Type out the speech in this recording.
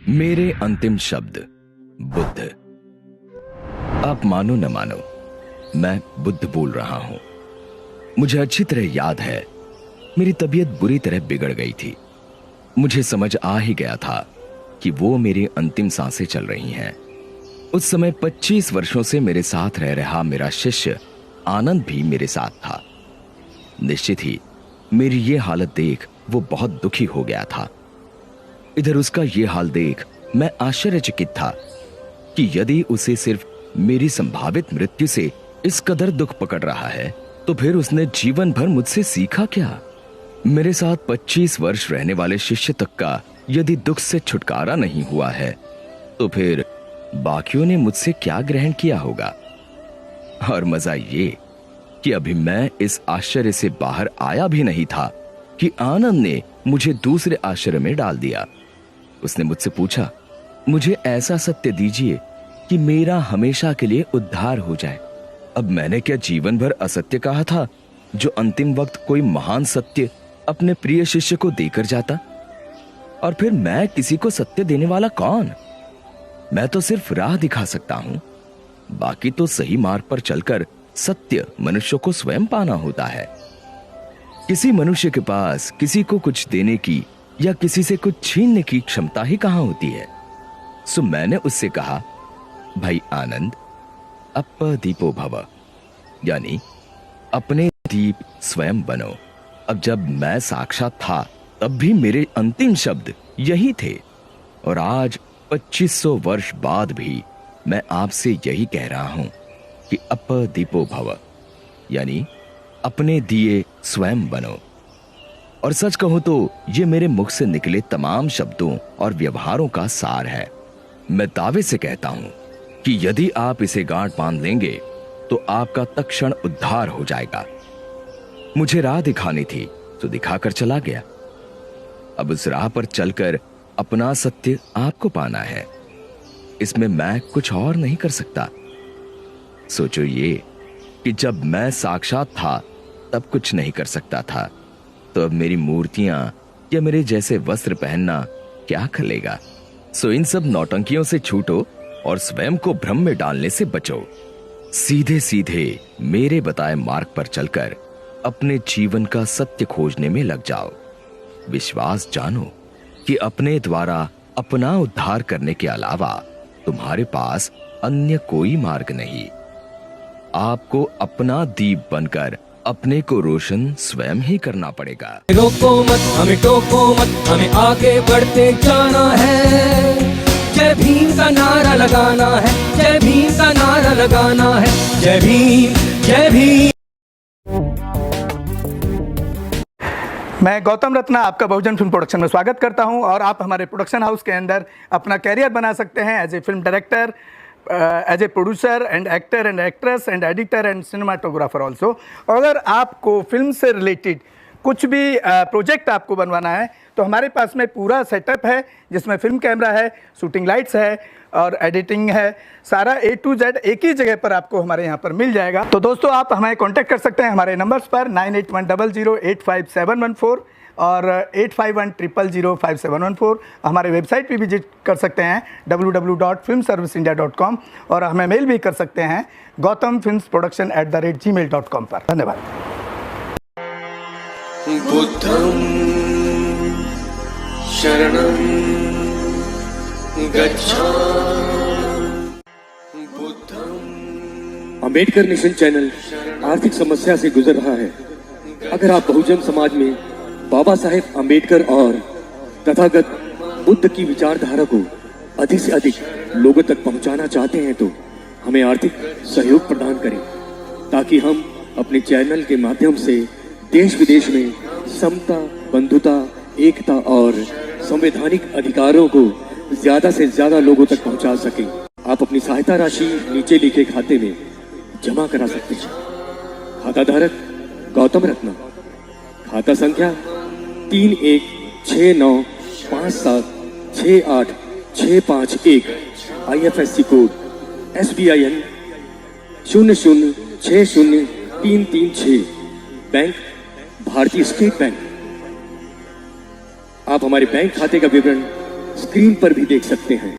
मेरे अंतिम शब्द बुद्ध। आप मानो न मानो, मैं बुद्ध बोल रहा हूं। मुझे अच्छी तरह याद है, मेरी तबीयत बुरी तरह बिगड़ गई थी। मुझे समझ आ ही गया था कि वो मेरी अंतिम सांसें चल रही हैं। उस समय 25 वर्षों से मेरे साथ रह रहा मेरा शिष्य आनंद भी मेरे साथ था। निश्चित ही मेरी ये हालत देख वो बहुत दुखी हो गया था। इधर उसका ये हाल देख मैं आश्चर्यचकित था कि यदि उसे सिर्फ मेरी संभावित मृत्यु से इस कदर दुख पकड़ रहा है, तो फिर उसने जीवन भर मुझसे सीखा क्या? मेरे साथ 25 वर्ष रहने वाले शिष्य तक का यदि दुख से छुटकारा नहीं हुआ है, तो फिर बाकियों ने मुझसे क्या ग्रहण किया होगा? और मजा ये कि अभी मैं इस आश्चर्य से बाहर आया भी नहीं था कि आनंद ने मुझे दूसरे आश्चर्य में डाल दिया। उसने मुझसे पूछा, मुझे ऐसा सत्य दीजिए कि मेरा हमेशा के लिए उद्धार हो जाए। अब मैंने क्या जीवन भर असत्य कहा था, जो अंतिम वक्त कोई महान सत्य अपने प्रिय शिष्य को देकर जाता? और फिर मैं किसी को सत्य देने वाला कौन? मैं तो सिर्फ राह दिखा सकता हूं। बाकी तो सही मार्ग पर चलकर सत्य मनुष्य को स्वयं पाना होता है। किसी मनुष्य के पास किसी को कुछ देने की या किसी से कुछ छीनने की क्षमता ही कहां होती है। सो मैंने उससे कहा, भाई आनंद, अप दीपो भव, यानी अपने दीप स्वयं बनो। अब जब मैं साक्षात था तब भी मेरे अंतिम शब्द यही थे, और आज 2500 वर्ष बाद भी मैं आपसे यही कह रहा हूं कि अप दीपो भव, यानी अपने दिए स्वयं बनो। और सच कहूं तो ये मेरे मुख से निकले तमाम शब्दों और व्यवहारों का सार है। मैं दावे से कहता हूं कि यदि आप इसे गांठ बांध लेंगे तो आपका तत्क्षण उद्धार हो जाएगा। मुझे राह दिखानी थी तो दिखाकर चला गया। अब उस राह पर चलकर अपना सत्य आपको पाना है। इसमें मैं कुछ और नहीं कर सकता। सोचो ये कि जब मैं साक्षात था तब कुछ नहीं कर सकता था, तो अब मेरी मूर्तियां या मेरे जैसे वस्त्र पहनना क्या खलेगा? सो इन सब नौटंकियों से छूटो और स्वयं को भ्रम में डालने से बचो। सीधे सीधे मेरे बताए मार्ग पर चलकर अपने जीवन का सत्य खोजने में लग जाओ। विश्वास जानो कि अपने द्वारा अपना उद्धार करने के अलावा तुम्हारे पास अन्य कोई मार्ग नहीं। आपको अपना दीप बनकर अपने को रोशन स्वयं ही करना पड़ेगा। रोको मत, हमें टोको मत, हमें आगे बढ़ते जाना है। जय भीम का नारा लगाना है, जय भीम का नारा लगाना है। जय भीम, जय भीम। मैं गौतम रत्ना आपका बहुजन फिल्म प्रोडक्शन में स्वागत करता हूं, और आप हमारे प्रोडक्शन हाउस के अंदर अपना कैरियर बना सकते हैं as a film director, as a producer and actor and actress and editor and cinematographer also. अगर आपको फिल्म से रिलेटेड कुछ भी प्रोजेक्ट आपको बनवाना है तो हमारे पास में पूरा सेटअप है, जिसमें फिल्म कैमरा है, शूटिंग लाइट्स है और एडिटिंग है। सारा A to Z एक ही जगह पर आपको हमारे यहाँ पर मिल जाएगा। तो दोस्तों, आप हमें कांटेक्ट कर सकते हैं हमारे नंबर्स पर 9810085714 और 8510005714। हमारे वेबसाइट पे विजिट कर सकते हैं www.filmserviceindia.com, और हमें मेल भी कर सकते हैं gautamfilmsproduction@gmail.com पर। धन्यवाद। बुद्धं शरणं गच्छामि। अंबेडकर नेशन चैनल आर्थिक समस्या से गुजर रहा है। अगर आप बहुजन समाज में बाबा साहेब अंबेडकर और तथागत बुद्ध की विचारधारा को अधिक से अधिक लोगों तक पहुंचाना चाहते हैं तो हमें आर्थिक सहयोग प्रदान करें, ताकि हम अपने चैनल के माध्यम से देश विदेश में समता, बंधुता, एकता और संवैधानिक अधिकारों को ज्यादा से ज्यादा लोगों तक पहुंचा सकें। आप अपनी सहायता राशि नीचे लिखे खाते में जमा करा सकते हैं। खाता धारक गौतम रत्ना, खाता संख्या 316957686551, IFSC कोड SBIN 0060336, बैंक भारतीय स्टेट बैंक। आप हमारे बैंक खाते का विवरण स्क्रीन पर भी देख सकते हैं।